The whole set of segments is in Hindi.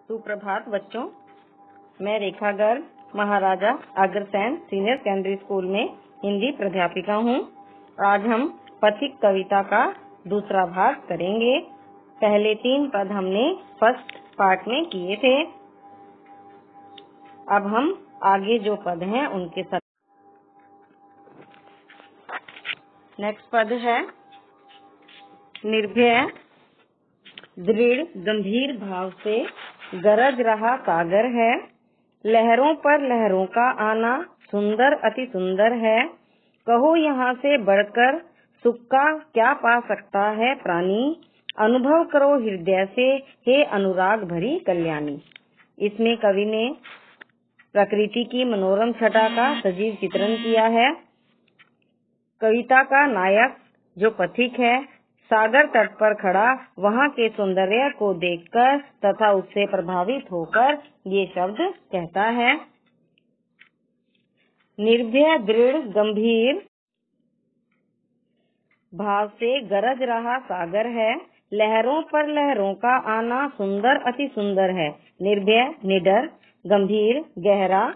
सुप्रभात बच्चों, मैं रेखा Garg Maharaja Agrasen senior secondary school में हिंदी प्राध्यापिका हूँ। आज हम पथिक कविता का दूसरा भाग करेंगे। पहले 3 पद हमने फर्स्ट पार्ट में किए थे। अब हम आगे जो पद हैं उनके साथ। नेक्स्ट पद है निर्भय दृढ़ गंभीर भाव से गरज रहा सागर है, लहरों पर लहरों का आना सुंदर अति सुंदर है। कहो यहाँ से बढ़कर सुख का क्या पा सकता है प्राणी, अनुभव करो हृदय से हे अनुराग भरी कल्याणी। इसमें कवि ने प्रकृति की मनोरम छटा का सजीव चित्रण किया है। कविता का नायक जो पथिक है, सागर तट पर खड़ा वहाँ के सौंदर्य को देखकर तथा उससे प्रभावित होकर ये शब्द कहता है। निर्भय दृढ़ गंभीर भाव से गरज रहा सागर है, लहरों पर लहरों का आना सुंदर अति सुंदर है। निर्भय निडर, गंभीर गहरा,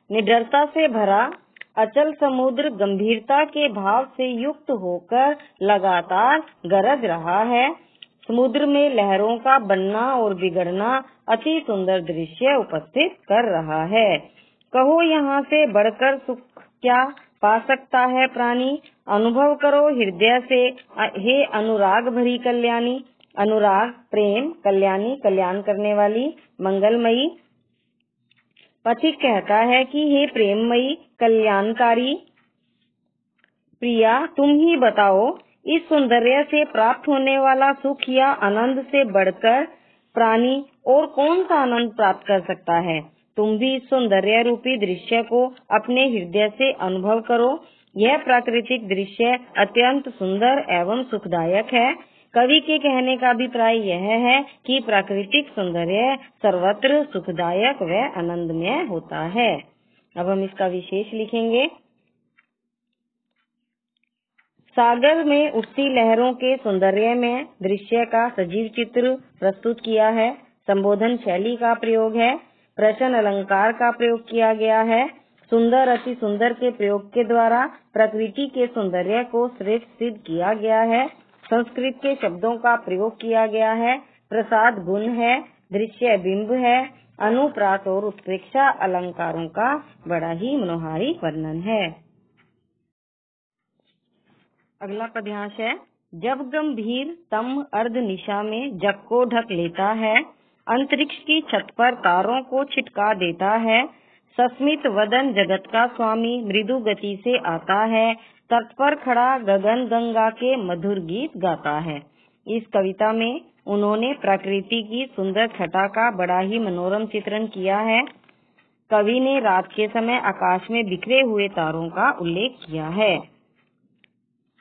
निडरता से भरा अचल समुद्र गंभीरता के भाव से युक्त होकर लगातार गरज रहा है। समुद्र में लहरों का बनना और बिगड़ना अति सुंदर दृश्य उपस्थित कर रहा है। कहो यहाँ से बढ़कर सुख क्या पा सकता है प्राणी, अनुभव करो हृदय से हे अनुराग भरी कल्याणी। अनुराग प्रेम, कल्याणी कल्याण करने वाली, मंगलमयी। पथिक कहता है कि हे प्रेममयी कल्याणकारी प्रिया, तुम ही बताओ इस सौंदर्य से प्राप्त होने वाला सुख या आनंद से बढ़कर प्राणी और कौन सा आनंद प्राप्त कर सकता है। तुम भी इस सौंदर्य रूपी दृश्य को अपने हृदय से अनुभव करो। यह प्राकृतिक दृश्य अत्यंत सुंदर एवं सुखदायक है। कवि के कहने का अभिप्राय यह है कि प्राकृतिक सौंदर्य सर्वत्र सुखदायक व आनंदमय होता है। अब हम इसका विशेष लिखेंगे। सागर में उठती लहरों के सौंदर्य में दृश्य का सजीव चित्र प्रस्तुत किया है। संबोधन शैली का प्रयोग है। प्रश्न अलंकार का प्रयोग किया गया है। सुंदर अति सुंदर के प्रयोग के द्वारा प्रकृति के सौंदर्य को श्रेष्ठ सिद्ध किया गया है। संस्कृत के शब्दों का प्रयोग किया गया है। प्रसाद गुण है, दृश्य बिंब है, अनुप्रास और उत्प्रेक्षा अलंकारों का बड़ा ही मनोहारी वर्णन है। अगला पद्यांश है। जब गंभीर तम अर्ध निशा में जग को ढक लेता है, अंतरिक्ष की छत पर तारों को छिटका देता है। सस्मित वदन जगत का स्वामी मृदु गति से आता है, तट पर खड़ा गगन गंगा के मधुर गीत गाता है। इस कविता में उन्होंने प्रकृति की सुंदर छटा का बड़ा ही मनोरम चित्रण किया है। कवि ने रात के समय आकाश में बिखरे हुए तारों का उल्लेख किया है।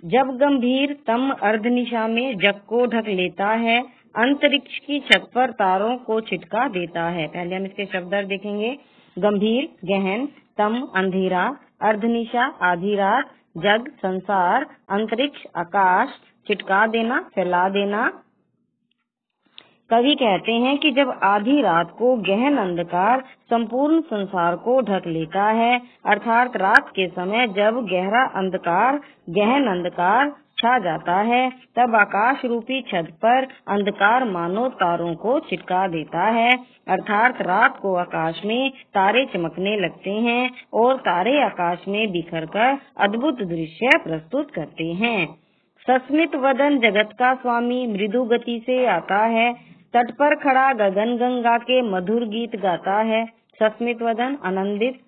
जब गंभीर तम अर्धनिशा में जग को ढक लेता है, अंतरिक्ष की छत पर तारों को छिटका देता है। पहले हम इसके शब्द अर्थ देखेंगे। गंभीर गहन, तम अंधेरा, अर्धनिशा आधी रात, जग संसार, अंतरिक्ष आकाश, छिटका देना फैला देना। कवि कहते हैं कि जब आधी रात को गहन अंधकार संपूर्ण संसार को ढक लेता है, अर्थात रात के समय जब गहरा अंधकार गहन अंधकार छा जाता है, तब आकाश रूपी छत पर अंधकार मानो तारों को छिटका देता है। अर्थात रात को आकाश में तारे चमकने लगते हैं और तारे आकाश में बिखरकर अद्भुत दृश्य प्रस्तुत करते हैं। सस्मित वदन जगत का स्वामी मृदु गति से आता है, तट पर खड़ा गगन गंगा के मधुर गीत गाता है। सस्मित वदन आनंदित,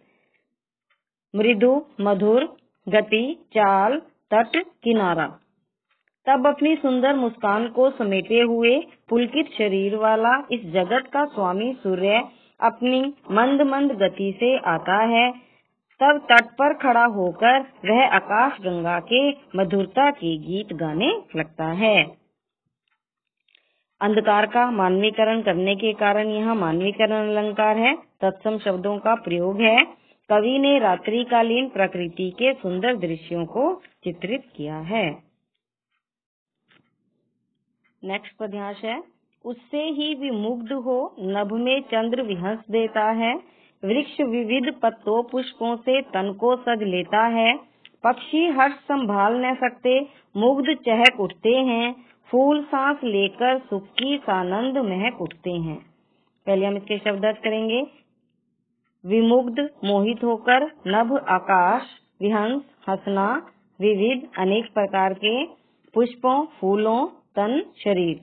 मृदु मधुर, गति चाल, तट किनारा। तब अपनी सुंदर मुस्कान को समेटे हुए पुलकित शरीर वाला इस जगत का स्वामी सूर्य अपनी मंद मंद गति से आता है। तब तट पर खड़ा होकर वह आकाश गंगा के मधुरता के गीत गाने लगता है। अंधकार का मानवीकरण करने के कारण यहाँ मानवीकरण अलंकार है। तत्सम शब्दों का प्रयोग है। कवि ने रात्रिकालीन प्रकृति के सुंदर दृश्यों को चित्रित किया है। नेक्स्ट पद्यांश है। उससे ही विमुग्ध हो नभ में चंद्र विहंस देता है। वृक्ष विविध पत्तों पुष्पों से तन को सज लेता है। पक्षी हर्ष संभाल न सकते मुग्ध चहक उठते हैं। फूल सांस लेकर सुख की सानंद महक उठते हैं। पहले हम इसके शब्द अर्थ करेंगे। विमुग्ध मोहित होकर, नभ आकाश, विहंस हंसना, विविध अनेक प्रकार के, पुष्पों फूलों, तन शरीर।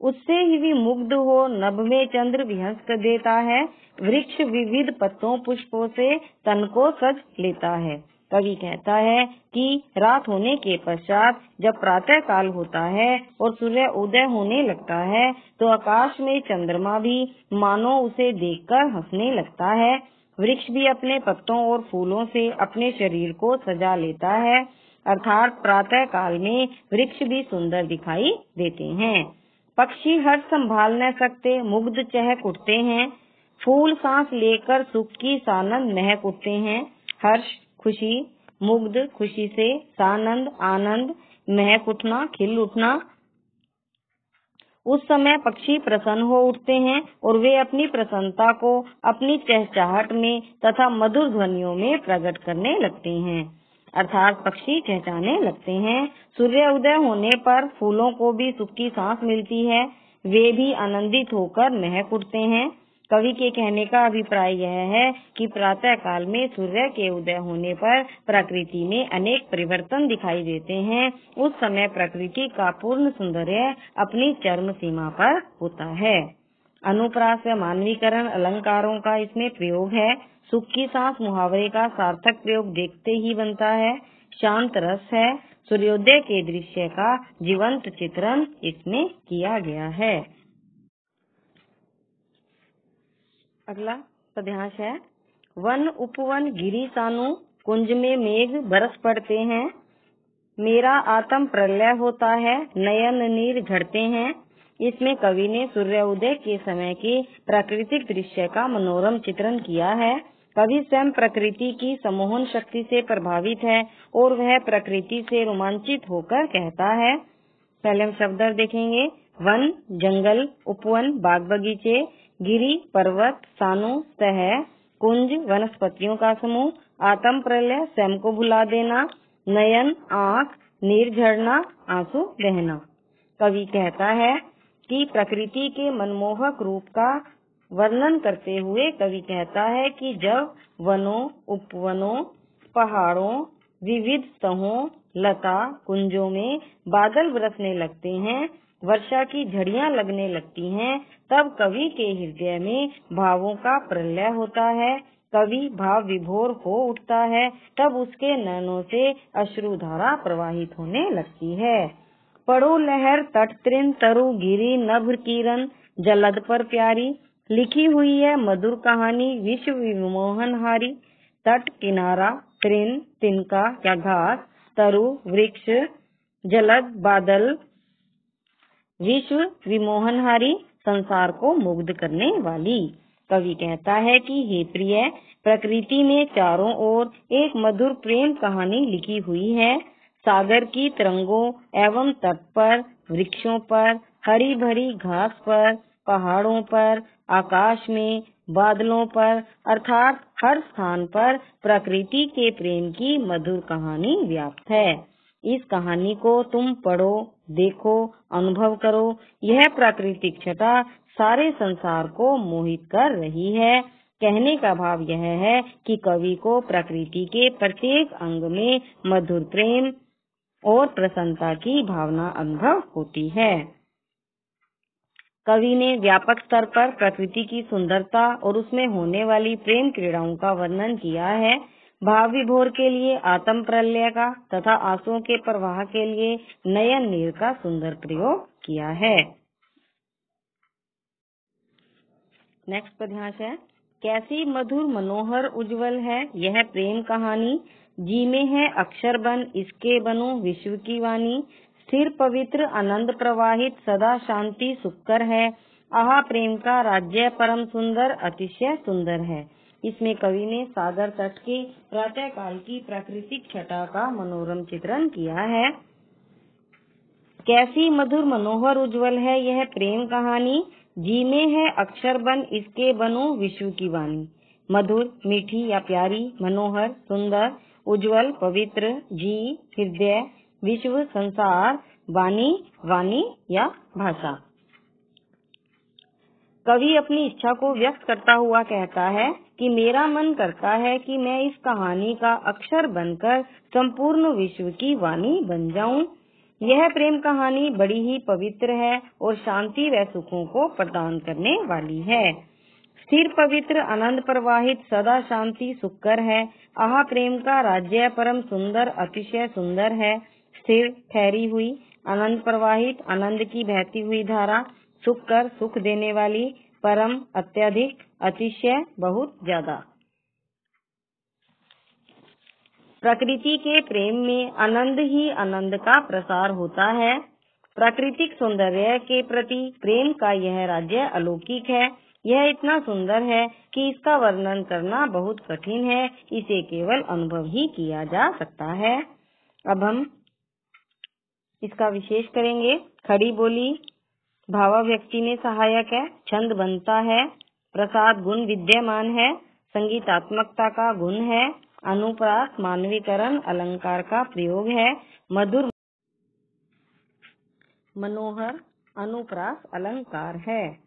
उससे ही विमुग्ध हो नभ में चंद्र विहंस कर देता है। वृक्ष विविध पत्तों पुष्पों से तन को सज लेता है। कवि कहता है कि रात होने के पश्चात जब प्रातः काल होता है और सूर्य उदय होने लगता है तो आकाश में चंद्रमा भी मानो उसे देखकर हंसने लगता है। वृक्ष भी अपने पत्तों और फूलों से अपने शरीर को सजा लेता है, अर्थात प्रातः काल में वृक्ष भी सुंदर दिखाई देते हैं। पक्षी हर्ष संभाल न सकते मुग्ध चहक उठते हैं। फूल सांस लेकर सुख की सानंद महक उठते हैं। हर्ष खुशी, मुग्ध खुशी से, सानंद आनंद, महक उठना खिल उठना। उस समय पक्षी प्रसन्न हो उठते हैं और वे अपनी प्रसन्नता को अपनी चहचहाहट में तथा मधुर ध्वनियों में प्रकट करने लगते हैं, अर्थात पक्षी चहचहाने लगते हैं। सूर्य उदय होने पर फूलों को भी सुख की सांस मिलती है, वे भी आनंदित होकर महक उठते हैं। कवि के कहने का अभिप्राय यह है कि प्रातः काल में सूर्य के उदय होने पर प्रकृति में अनेक परिवर्तन दिखाई देते हैं। उस समय प्रकृति का पूर्ण सौंदर्य अपनी चरम सीमा पर होता है। अनुप्रास व मानवीकरण अलंकारों का इसमें प्रयोग है। सुख की सांस मुहावरे का सार्थक प्रयोग देखते ही बनता है। शांत रस है। सूर्योदय के दृश्य का जीवंत चित्रण इसमें किया गया है। अगला पद्यांश है। वन उपवन गिरी सानु, कुंज में मेघ बरस पड़ते हैं। मेरा आत्म प्रलय होता है, नयन नीर झड़ते हैं। इसमें कवि ने सूर्योदय के समय के प्राकृतिक दृश्य का मनोरम चित्रण किया है। कवि स्वयं प्रकृति की सम्मोहन शक्ति से प्रभावित है और वह प्रकृति से रोमांचित होकर कहता है। पहले हम शब्द देखेंगे। वन जंगल, उपवन बाग बगीचे, गिरी पर्वत, सानु शहर, कुंज वनस्पतियों का समूह, आत्म प्रलय स्वयं को भुला देना, नयन आँख, नीर झरना आंसू बहना। कवि कहता है कि प्रकृति के मनमोहक रूप का वर्णन करते हुए कवि कहता है कि जब वनों, उपवनों, पहाड़ों, विविध तहों, लता कुंजों में बादल बरसने लगते हैं, वर्षा की झड़ियां लगने लगती हैं, तब कवि के हृदय में भावों का प्रलय होता है। कवि भाव विभोर हो उठता है, तब उसके नयनों से अश्रुधारा प्रवाहित होने लगती है। पड़ो लहर तट तृण तरु गिरी नभ किरण जलद पर प्यारी, लिखी हुई है मधुर कहानी विश्व विमोहनहारी। तट किनारा, तृण तिनका या घास, तरु वृक्ष, जलद बादल, विश्व विमोहनहारी संसार को मुग्ध करने वाली। कवि कहता है कि हे प्रिय, प्रकृति में चारों ओर एक मधुर प्रेम कहानी लिखी हुई है। सागर की तरंगों एवं तट पर, वृक्षों पर, हरी भरी घास पर, पहाड़ों पर, आकाश में, बादलों पर, अर्थात हर स्थान पर प्रकृति के प्रेम की मधुर कहानी व्याप्त है। इस कहानी को तुम पढ़ो, देखो, अनुभव करो। यह प्राकृतिक छटा सारे संसार को मोहित कर रही है। कहने का भाव यह है कि कवि को प्रकृति के प्रत्येक अंग में मधुर प्रेम और प्रसन्नता की भावना अनुभव होती है। कवि ने व्यापक स्तर पर प्रकृति की सुंदरता और उसमें होने वाली प्रेम क्रीड़ाओं का वर्णन किया है। भाव विभोर के लिए आत्म प्रलय का तथा आंसुओं के प्रवाह के लिए नयन नीर का सुंदर प्रयोग किया है। नेक्स्ट पद्यांश है। कैसी मधुर मनोहर उज्जवल है यह प्रेम कहानी, जी में है अक्षर बन इसके बनो विश्व की वाणी। स्थिर पवित्र आनंद प्रवाहित सदा शांति सुखकर है, आहा प्रेम का राज्य परम सुंदर अतिशय सुंदर है। इसमें कवि ने सागर तट के प्रातः काल की प्राकृतिक छटा का मनोरम चित्रण किया है। कैसी मधुर मनोहर उज्जवल है यह प्रेम कहानी, जी में है अक्षर बन इसके बनो विश्व की वाणी। मधुर, मीठी या प्यारी, मनोहर, सुंदर, उज्जवल, पवित्र, जी, हृदय, विश्व, संसार, वाणी, वाणी या भाषा। कवि अपनी इच्छा को व्यक्त करता हुआ कहता है कि मेरा मन करता है कि मैं इस कहानी का अक्षर बनकर संपूर्ण विश्व की वाणी बन जाऊं। यह प्रेम कहानी बड़ी ही पवित्र है और शांति व सुखों को प्रदान करने वाली है। स्थिर, पवित्र, आनंद प्रवाहित, सदा शांति सुखकर है। आह, प्रेम का राज्य परम सुंदर, अतिशय सुंदर है। स्थिर, ठहरी हुई, आनंद प्रवाहित, आनंद की बहती हुई धारा, सुखकर, सुख देने वाली, परम, अत्यधिक, अतिशय, बहुत ज्यादा। प्रकृति के प्रेम में आनंद ही आनंद का प्रसार होता है। प्राकृतिक सौंदर्य के प्रति प्रेम का यह राज्य अलौकिक है। यह इतना सुंदर है कि इसका वर्णन करना बहुत कठिन है, इसे केवल अनुभव ही किया जा सकता है। अब हम इसका विशेष करेंगे। खड़ी बोली भावाव्यक्ति में सहायक है, छंद बनता है, प्रसाद गुण विद्यमान है, संगीतात्मकता का गुण है, अनुप्रास मानवीकरण अलंकार का प्रयोग है, मधुर, मनोहर अनुप्रास अलंकार है।